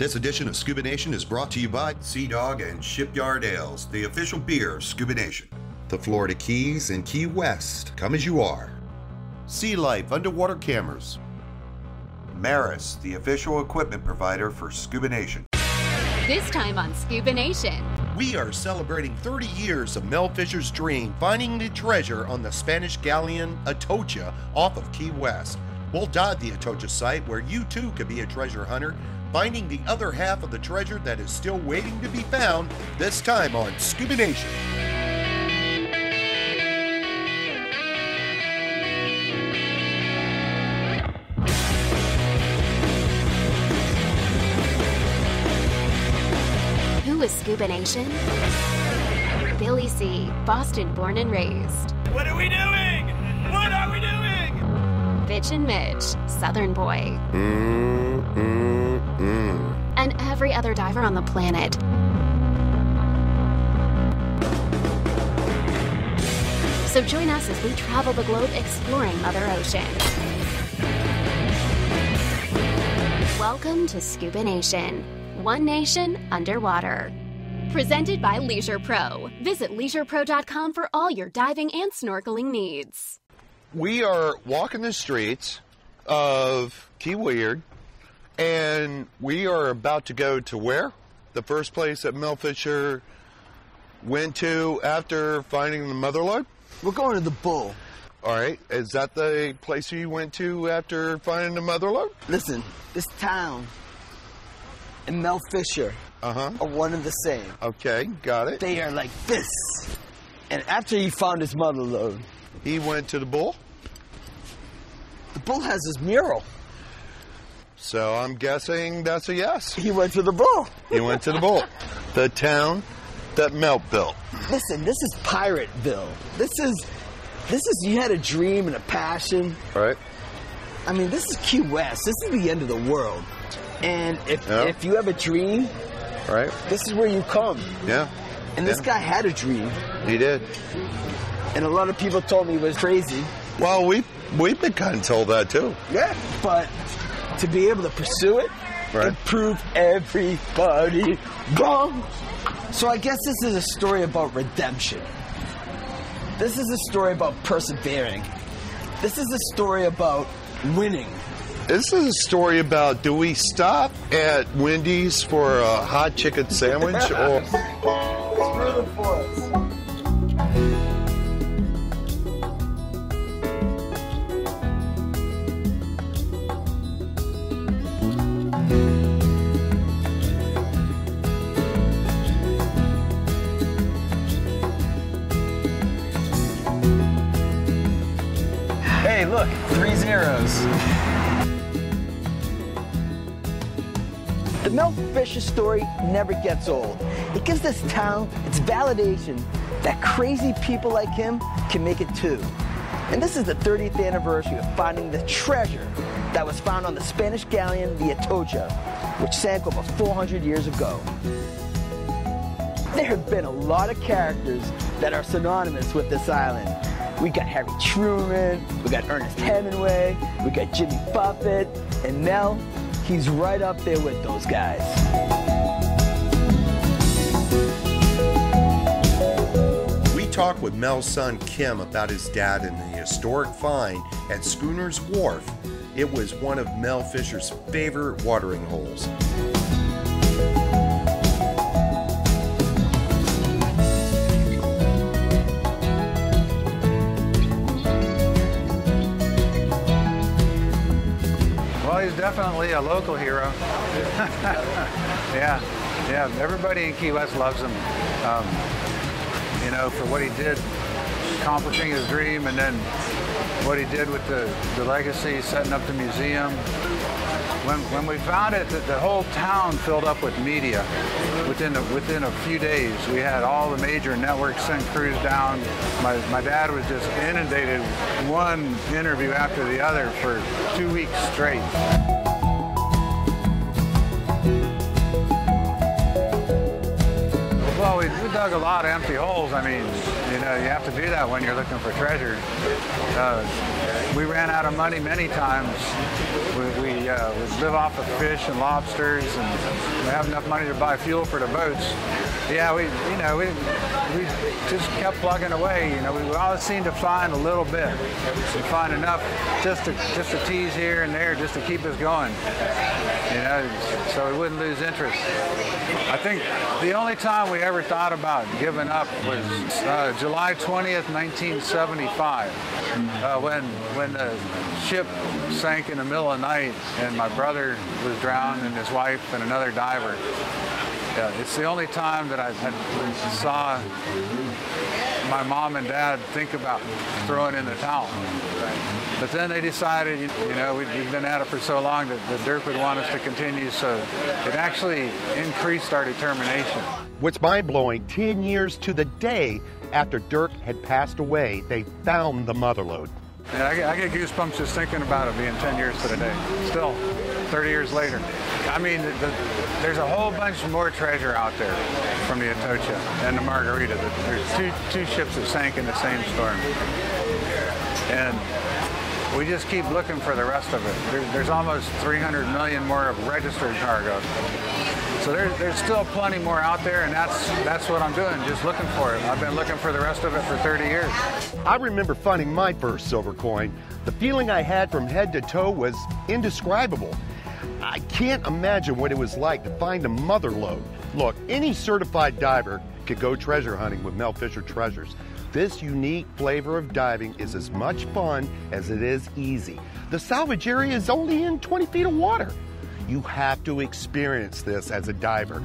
This edition of Scuba Nation is brought to you by Sea Dog and Shipyard Ales, the official beer of Scuba Nation. The Florida Keys and Key West, come as you are. Sea Life underwater cameras. Maris, the official equipment provider for Scuba Nation. This time on Scuba Nation. We are celebrating 30 years of Mel Fishers' dream, finding the treasure on the Spanish galleon Atocha off of Key West. We'll dive the Atocha site where you too could be a treasure hunter, finding the other half of the treasure that is still waiting to be found, this time on Scuba Nation. Who is Scuba Nation? Billy C., Boston born and raised. What are we doing? What are we doing? Bitch and Mitch, Southern boy. And every other diver on the planet. So join us as we travel the globe exploring Mother Ocean. Welcome to Scuba Nation. One nation underwater. Presented by Leisure Pro. Visit leisurepro.com for all your diving and snorkeling needs. We are walking the streets of Key Weird, and we are about to go to where? The first place that Mel Fisher went to after finding the mother lode? We're going to the Bull. All right. Is that the place you went to after finding the mother lode? Listen, this town and Mel Fisher are one and the same. Okay, got it. They are like this. And after he found his mother lode, he went to the Bull? The Bull has his mural. So I'm guessing that's a yes. He went to the Bull. He went to the Bull. The town that Mel built. Listen, this is Pirateville. This is you had a dream and a passion. Right. I mean, this is Key West. This is the end of the world. And if you have a dream, right, this is where you come. Yeah. And this guy had a dream. He did. And a lot of people told me he was crazy. Well, we've been kind of told that too. Yeah. But to be able to pursue it and prove everybody wrong. So I guess this is a story about redemption. This is a story about persevering. This is a story about winning. This is a story about, do we stop at Wendy's for a hot chicken sandwich or... Screw the forest. Hey, look, 3 zeros. The Mel Fisher story never gets old. It gives this town its validation that crazy people like him can make it too. And this is the 30th anniversary of finding the treasure that was found on the Spanish galleon, the Atocha, which sank over 400 years ago. There have been a lot of characters that are synonymous with this island. We got Harry Truman, we got Ernest Hemingway, we got Jimmy Buffett, and Mel, he's right up there with those guys. We talked with Mel's son Kim about his dad and the historic find at Schooner's Wharf. It was one of Mel Fisher's favorite watering holes. He's definitely a local hero. Yeah. Everybody in Key West loves him. For what he did, accomplishing his dream, and then what he did with the legacy, setting up the museum. When we found it, the whole town filled up with media. Within a few days, we had all the major networks send crews down. My dad was just inundated, one interview after the other for 2 weeks straight. Well, we dug a lot of empty holes. I mean, you know, you have to do that when you're looking for treasure. We ran out of money many times. We live off of fish and lobsters, and we have enough money to buy fuel for the boats. Yeah, we just kept plugging away. You know, we always seemed to find a little bit. We find enough just to tease here and there, just to keep us going. You know, so we wouldn't lose interest. I think the only time we ever thought about giving up was July 20th, 1975, when the ship sank in the middle of the night, and my brother was drowned, and his wife and another diver. It's the only time that I saw my mom and dad think about throwing in the towel. But then they decided, you know, we've been at it for so long that Dirk would want us to continue, so it actually increased our determination. What's mind-blowing, 10 years to the day after Dirk had passed away, they found the motherlode. And I get goosebumps just thinking about it being 10 years to the day. Still, 30 years later. I mean, there's a whole bunch more treasure out there from the Atocha and the Margarita. There's two ships that sank in the same storm. And we just keep looking for the rest of it. There's almost 300 million more of registered cargo. So there's still plenty more out there, and that's what I'm doing, just looking for it. I've been looking for the rest of it for 30 years. I remember finding my first silver coin. The feeling I had from head to toe was indescribable. I can't imagine what it was like to find a motherlode. Look, any certified diver could go treasure hunting with Mel Fisher Treasures. This unique flavor of diving is as much fun as it is easy. The salvage area is only in 20 feet of water. You have to experience this as a diver.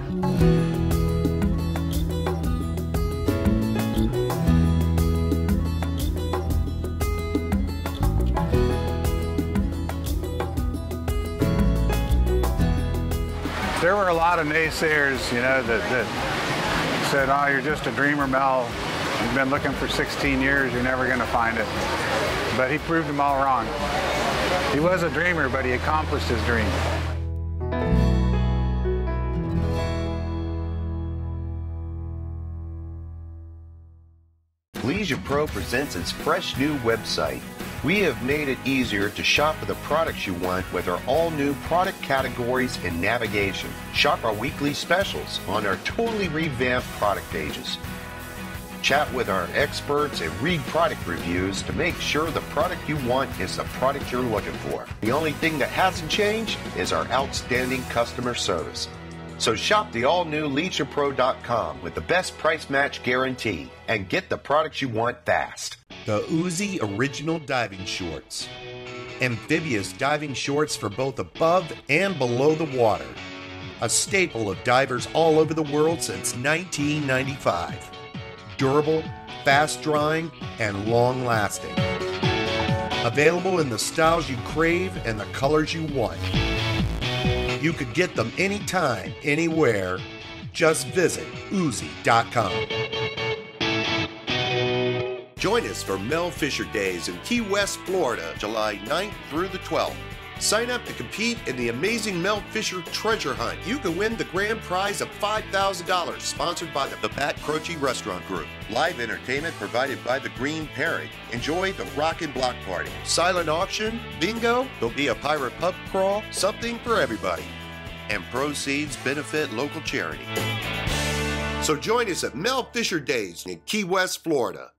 There were a lot of naysayers, you know, that said, oh, you're just a dreamer, Mel. You've been looking for 16 years, you're never going to find it. But he proved them all wrong. He was a dreamer, but he accomplished his dream. Leisure Pro presents its fresh new website. We have made it easier to shop for the products you want with our all-new product categories and navigation. Shop our weekly specials on our totally revamped product pages. Chat with our experts and read product reviews to make sure the product you want is the product you're looking for. The only thing that hasn't changed is our outstanding customer service. So shop the all-new LeisurePro.com with the best price match guarantee and get the products you want fast. The Uzi Original Diving Shorts. Amphibious diving shorts for both above and below the water. A staple of divers all over the world since 1995. Durable, fast-drying, and long-lasting. Available in the styles you crave and the colors you want. You could get them anytime, anywhere. Just visit Uzi.com. Join us for Mel Fisher Days in Key West, Florida, July 9th through the 12th. Sign up to compete in the amazing Mel Fisher Treasure Hunt. You can win the grand prize of $5,000, sponsored by the Pat Croce Restaurant Group. Live entertainment provided by the Green Parrot. Enjoy the Rockin' Block Party. Silent auction, bingo, there'll be a pirate pub crawl, something for everybody. And proceeds benefit local charity. So join us at Mel Fisher Days in Key West, Florida.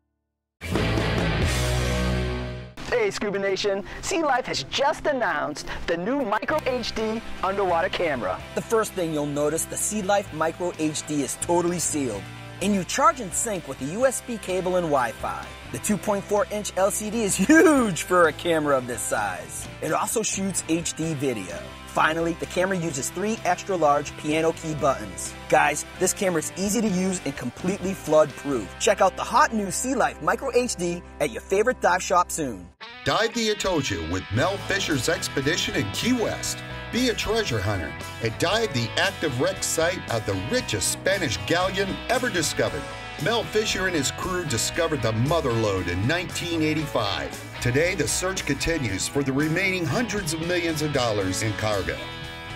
Hey, Scuba Nation, Sea Life has just announced the new Micro HD underwater camera. The first thing you'll notice, the Sea Life Micro HD is totally sealed, and you charge and sync with a USB cable and Wi-Fi. The 2.4-inch LCD is huge for a camera of this size. It also shoots HD video. Finally, the camera uses 3 extra-large piano key buttons. Guys, this camera is easy to use and completely flood-proof. Check out the hot new Sea Life Micro HD at your favorite dive shop soon. Dive the Atocha with Mel Fisher's expedition in Key West. Be a treasure hunter and dive the active wreck site of the richest Spanish galleon ever discovered. Mel Fisher and his crew discovered the motherlode in 1985. Today, the search continues for the remaining hundreds of millions of dollars in cargo.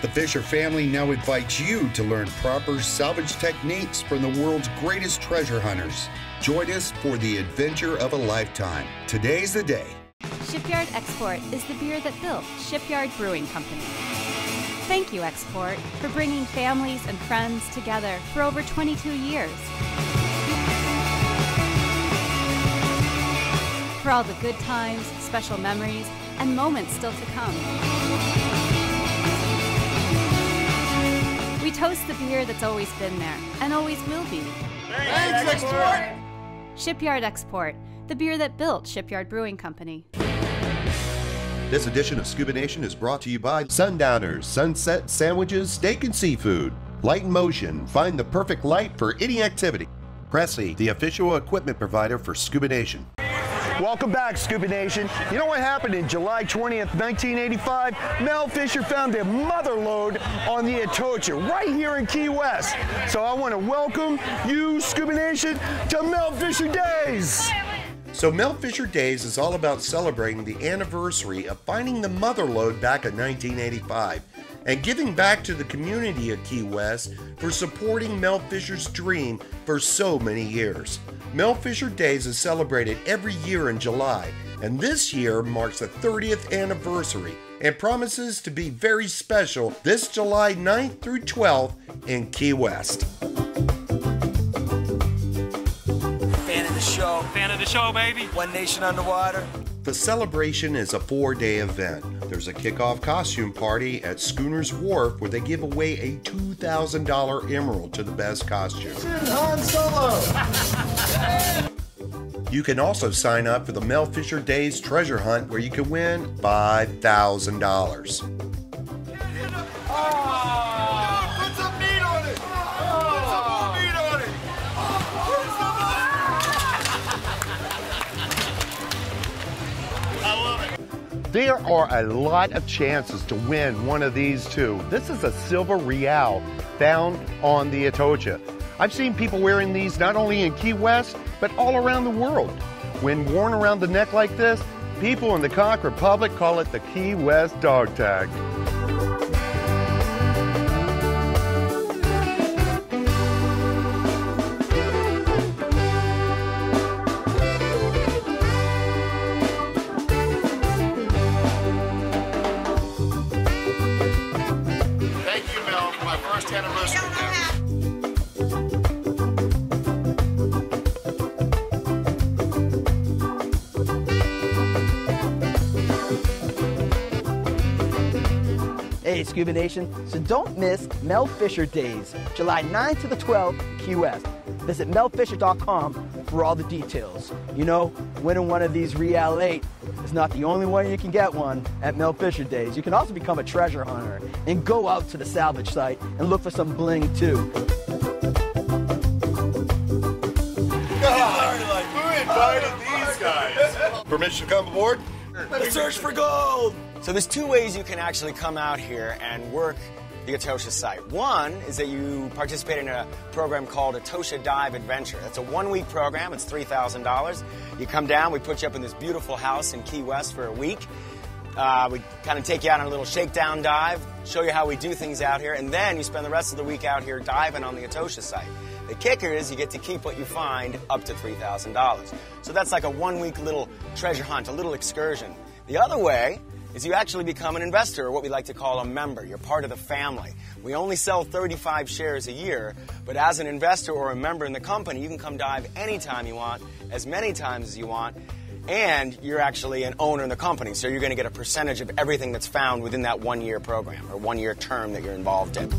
The Fisher family now invites you to learn proper salvage techniques from the world's greatest treasure hunters. Join us for the adventure of a lifetime. Today's the day. Shipyard Export is the beer that built Shipyard Brewing Company. Thank you, Export, for bringing families and friends together for over 22 years. For all the good times, special memories, and moments still to come. We toast the beer that's always been there and always will be. Thanks, Export! Shipyard Export, the beer that built Shipyard Brewing Company. This edition of Scuba Nation is brought to you by Sundowners, Sunset Sandwiches, Steak and Seafood. Light in Motion, find the perfect light for any activity. Cressy, the official equipment provider for Scuba Nation. Welcome back, Scuba Nation. You know what happened in July 20th, 1985? Mel Fisher found a mother lode on the Atocha right here in Key West. So I want to welcome you, Scuba Nation, to Mel Fisher Days. So Mel Fisher Days is all about celebrating the anniversary of finding the mother lode back in 1985 and giving back to the community of Key West for supporting Mel Fisher's dream for so many years. Mel Fisher Days is celebrated every year in July, and this year marks the 30th anniversary and promises to be very special this July 9th through 12th in Key West. Fan of the show. Fan of the show, baby. One Nation Underwater. The celebration is a 4-day event. There's a kickoff costume party at Schooner's Wharf where they give away a $2,000 emerald to the best costume. Han Solo! You can also sign up for the Mel Fisher Days treasure hunt where you can win $5,000. Put some meat on it! Put some more meat on it! I love it. There are a lot of chances to win one of these two. This is a silver real found on the Atocha. I've seen people wearing these not only in Key West, but all around the world. When worn around the neck like this, people in the Conch Republic call it the Key West dog tag. Thank you, Mel, for my first anniversary. Hey, Scuba Nation, so don't miss Mel Fisher Days, July 9th to the 12th in Key West. Visit melfisher.com for all the details. You know, winning one of these Real 8 is not the only one you can get one at Mel Fisher Days. You can also become a treasure hunter and go out to the salvage site and look for some bling too. Who invited these guys? Permission to come aboard? Let's search for gold! So there's two ways you can actually come out here and work the Atocha site. One is that you participate in a program called Atocha Dive Adventure. That's a one-week program. It's $3,000. You come down, we put you up in this beautiful house in Key West for a week. We kind of take you out on a little shakedown dive, show you how we do things out here, and then you spend the rest of the week out here diving on the Atocha site. The kicker is you get to keep what you find up to $3,000. So that's like a one-week little treasure hunt, a little excursion. The other way is you actually become an investor, or what we like to call a member. You're part of the family. We only sell 35 shares a year, but as an investor or a member in the company, you can come dive anytime you want, as many times as you want, and you're actually an owner in the company, so you're going to get a percentage of everything that's found within that one-year program or one-year term that you're involved in.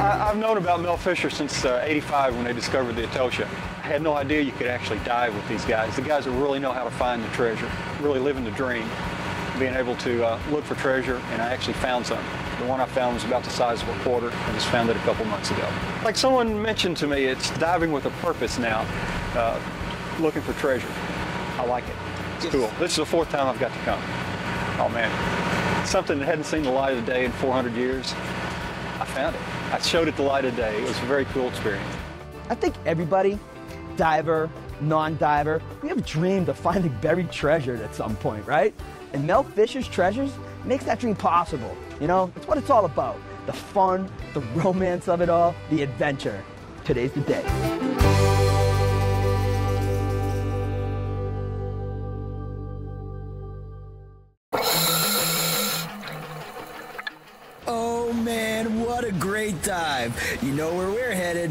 I've known about Mel Fisher since '85 when they discovered the Atocha. I had no idea you could actually dive with these guys. The guys that really know how to find the treasure, really living the dream, being able to look for treasure, and I actually found some. The one I found was about the size of a quarter. I just found it a couple months ago. Like someone mentioned to me, it's diving with a purpose now, looking for treasure. I like it. It's cool. This is the fourth time I've got to come. Oh man, something that hadn't seen the light of the day in 400 years. I found it. I showed it the light of day. It was a very cool experience. I think everybody, diver, non-diver, we have dreamed of finding buried treasure at some point, right? And Mel Fishers Treasures makes that dream possible. You know, it's what it's all about. The fun, the romance of it all, the adventure. Today's the day. Oh man, what a great dive. You know where we're headed.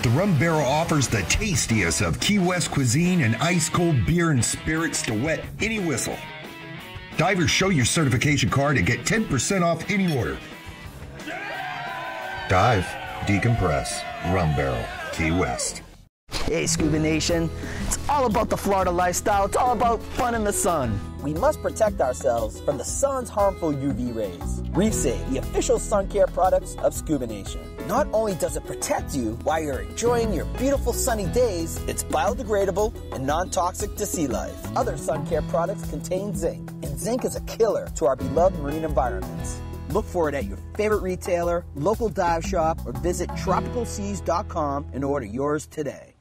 The Rum Barrel offers the tastiest of Key West cuisine and ice-cold beer and spirits to wet any whistle. Divers, show your certification card and get 10% off any order. Dive, decompress, Rum Barrel, Key West. Hey, Scuba Nation. It's all about the Florida lifestyle. It's all about fun in the sun. We must protect ourselves from the sun's harmful UV rays. Reef Safe, the official sun care products of ScubaNation. Not only does it protect you while you're enjoying your beautiful sunny days, it's biodegradable and non-toxic to sea life. Other sun care products contain zinc, and zinc is a killer to our beloved marine environments. Look for it at your favorite retailer, local dive shop, or visit tropicalseas.com and order yours today.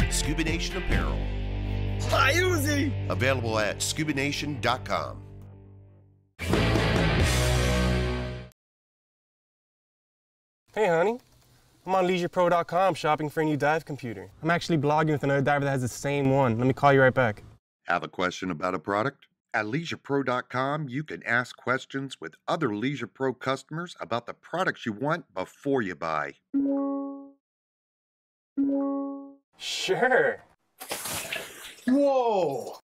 ScubaNation Apparel. Hi, Uzi! Available at ScubaNation.com. Hey, honey. I'm on LeisurePro.com shopping for a new dive computer. I'm actually blogging with another diver that has the same one. Let me call you right back. Have a question about a product? At LeisurePro.com, you can ask questions with other Leisure Pro customers about the products you want before you buy. Sure. Whoa!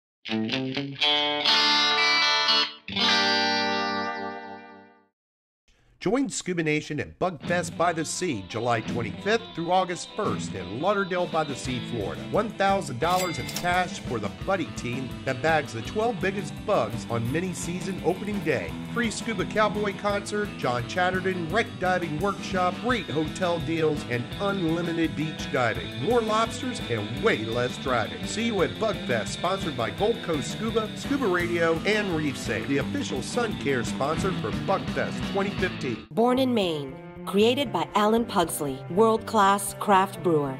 Join Scuba Nation at Bugfest by the Sea, July 25th through August 1st in Lauderdale by the Sea, Florida. $1,000 in cash for the buddy team that bags the 12 biggest bugs on mini-season opening day. Free Scuba Cowboy concert, John Chatterton, wreck diving workshop, great hotel deals, and unlimited beach diving. More lobsters and way less driving. See you at Bugfest, sponsored by Gold Coast Scuba, Scuba Radio, and Reef Safe, the official sun care sponsor for Bugfest 2015. Born in Maine, created by Alan Pugsley, world-class craft brewer.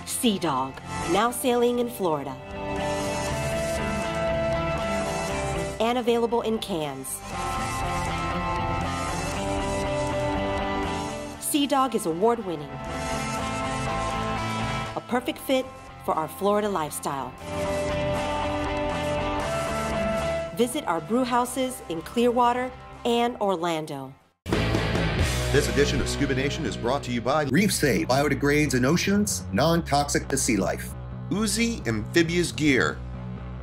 Sea Dog, now sailing in Florida. And available in cans. Sea Dog is award-winning. A perfect fit for our Florida lifestyle. Visit our brew houses in Clearwater and Orlando. This edition of Scuba Nation is brought to you by Reef Safe, biodegrades in oceans, non-toxic to sea life. Uzi Amphibious Gear,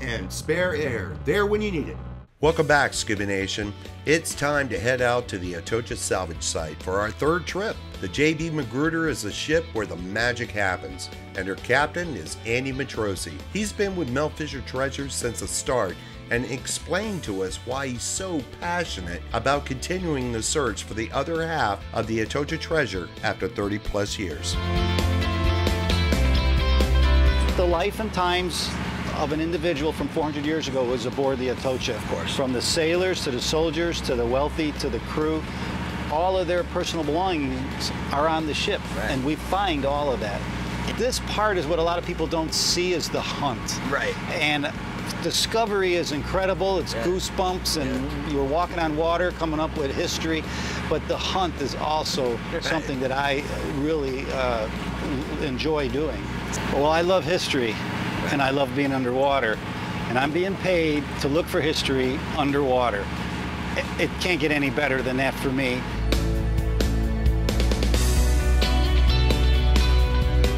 and Spare Air, there when you need it. Welcome back, Scuba Nation. It's time to head out to the Atocha salvage site for our third trip. The JB Magruder is the ship where the magic happens, and her captain is Andy Matrosi. He's been with Mel Fisher Treasures since the start and explained to us why he's so passionate about continuing the search for the other half of the Atocha treasure after 30 plus years. The life and times of an individual from 400 years ago was aboard the Atocha. Of course. From the sailors to the soldiers to the wealthy to the crew, all of their personal belongings are on the ship, and we find all of that. This part is what a lot of people don't see is the hunt. Right. And discovery is incredible. It's goosebumps, and you're walking on water, coming up with history. But the hunt is also something that I really enjoy doing. Well, I love history, and I love being underwater. And I'm being paid to look for history underwater. It can't get any better than that for me.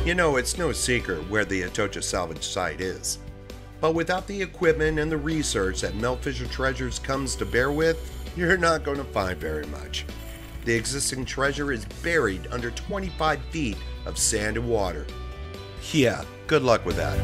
You know, it's no secret where the Atocha salvage site is. But without the equipment and the research that Mel Fisher Treasures comes to bear with, you're not going to find very much. the existing treasure is buried under 25 feet of sand and water. Yeah, good luck with that.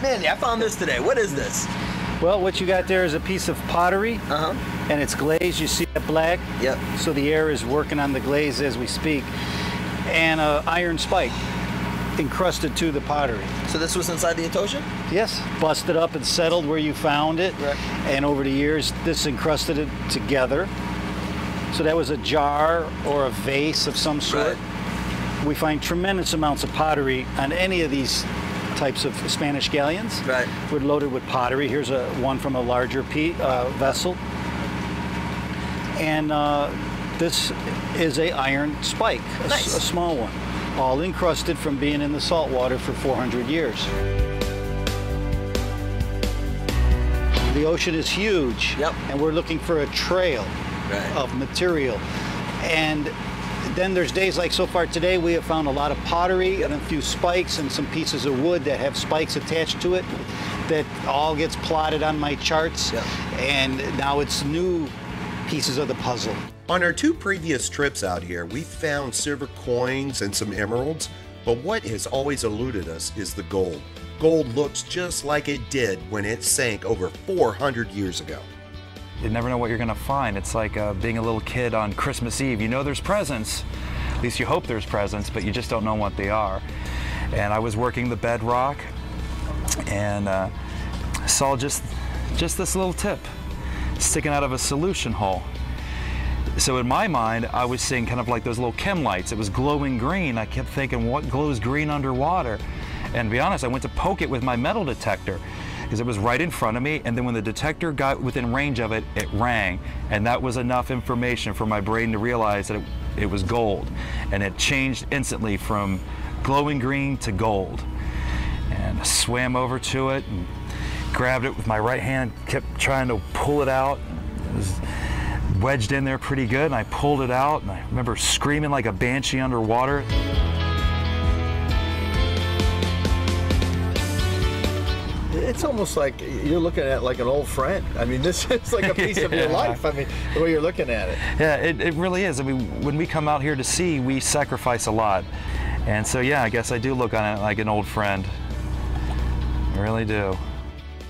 Mandy, I found this today. What is this? Well, what you got there is a piece of pottery, and it's glazed. You see that black? Yep. So the air is working on the glaze as we speak, and an iron spike encrusted to the pottery. So this was inside the Atocha? Yes. Busted up and settled where you found it, right. And over the years, this encrusted it together. So that was a jar or a vase of some sort. Right. We find tremendous amounts of pottery on any of these types of Spanish galleons. Right. We're loaded with pottery. Here's one from a larger vessel. And this is a iron spike, a small one, all encrusted from being in the salt water for 400 years. The ocean is huge, and we're looking for a trail of material. And then there's days like so far today, we have found a lot of pottery and a few spikes and some pieces of wood that have spikes attached to it that all gets plotted on my charts. And now it's new pieces of the puzzle. On our 2 previous trips out here, we found silver coins and some emeralds, but what has always eluded us is the gold. Gold looks just like it did when it sank over 400 years ago. You never know what you're gonna find. It's like being a little kid on Christmas Eve. You know there's presents, at least you hope there's presents, but you just don't know what they are. And I was working the bedrock and saw just this little tip sticking out of a solution hole. So in my mind, I was seeing kind of like those little chem lights. It was glowing green. I kept thinking, what glows green underwater? And to be honest, I went to poke it with my metal detector because it was right in front of me, and then when the detector got within range of it, it rang, and that was enough information for my brain to realize that it was gold, and it changed instantly from glowing green to gold. And I swam over to it and grabbed it with my right hand, kept trying to pull it out. It was wedged in there pretty good, and I pulled it out, and I remember screaming like a banshee underwater. It's almost like you're looking at like an old friend. I mean, this is like a piece of your life. I mean, the way you're looking at it. Yeah, it really is. I mean, when we come out here to sea, we sacrifice a lot. And so, yeah, I guess I do look on it like an old friend. I really do.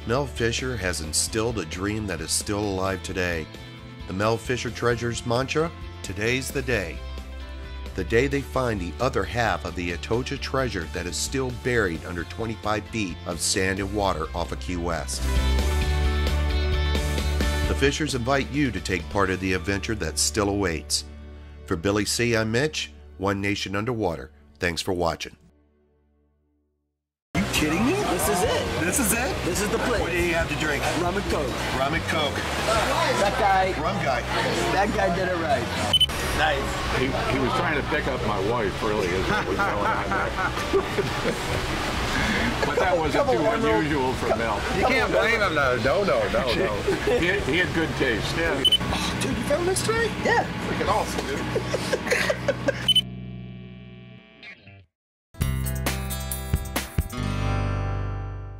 Mel Fisher has instilled a dream that is still alive today. The Mel Fisher Treasures mantra, today's the day. The day they find the other half of the Atocha treasure that is still buried under 25 feet of sand and water off of Key West. The Fishers invite you to take part of the adventure that still awaits. For Billy C., I'm Mitch, One Nation Underwater. Thanks for watching. Are you kidding me? This is it. This is it? This is the place. What do you have to drink? Rum and Coke. Rum and Coke. That guy. Rum guy. That guy did it right. Nice. He was trying to pick up my wife, really, is what was going on there. But that wasn't too unusual for Mel. You can't blame him, though. No. He had good taste. Yeah. Oh, dude, you found this today? Yeah. Freaking awesome, dude.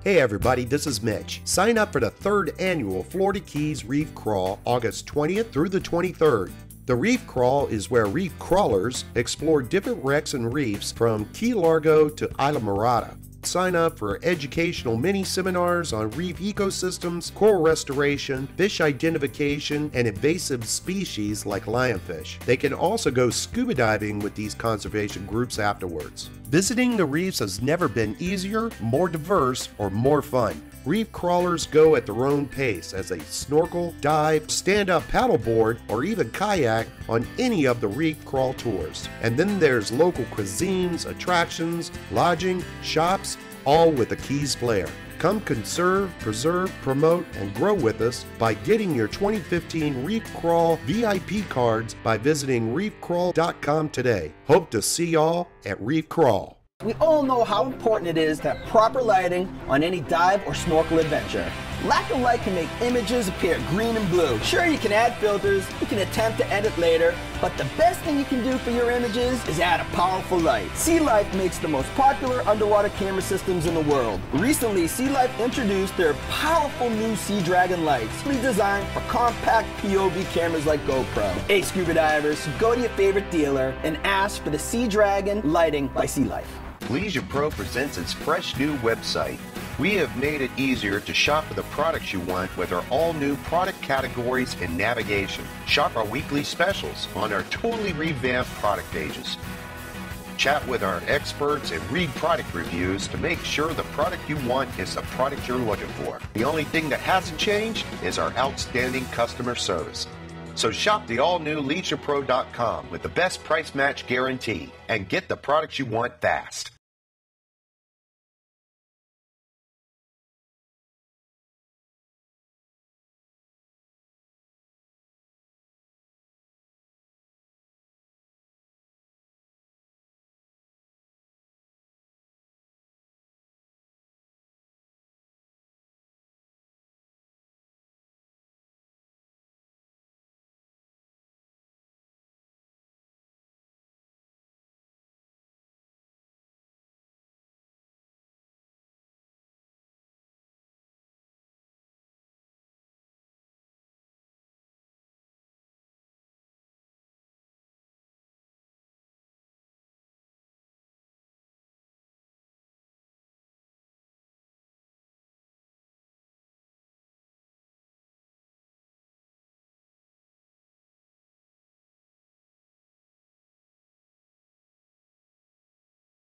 Hey everybody, this is Mitch. Sign up for the 3rd annual Florida Keys Reef Crawl, August 20th through the 23rd. The Reef Crawl is where reef crawlers explore different wrecks and reefs from Key Largo to Isla Mirada. Sign up for educational mini-seminars on reef ecosystems, coral restoration, fish identification, and invasive species like lionfish. They can also go scuba diving with these conservation groups afterwards. Visiting the reefs has never been easier, more diverse, or more fun. Reef crawlers go at their own pace as they snorkel, dive, stand-up paddleboard, or even kayak on any of the reef crawl tours. And then there's local cuisines, attractions, lodging, shops, all with a Keys flair. Come conserve, preserve, promote, and grow with us by getting your 2015 Reef Crawl VIP cards by visiting reefcrawl.com today. Hope to see y'all at Reef Crawl. We all know how important it is to have proper lighting on any dive or snorkel adventure. Lack of light can make images appear green and blue. Sure, you can add filters, you can attempt to edit later, but the best thing you can do for your images is add a powerful light. Sea Life makes the most popular underwater camera systems in the world. Recently, Sea Life introduced their powerful new Sea Dragon lights, designed for compact POV cameras like GoPro. Hey scuba divers, go to your favorite dealer and ask for the Sea Dragon lighting by Sea Life. Leisure Pro presents its fresh new website. We have made it easier to shop for the products you want with our all-new product categories and navigation. Shop our weekly specials on our totally revamped product pages. Chat with our experts and read product reviews to make sure the product you want is the product you're looking for. The only thing that hasn't changed is our outstanding customer service. So shop the all-new LeisurePro.com with the best price match guarantee and get the products you want fast.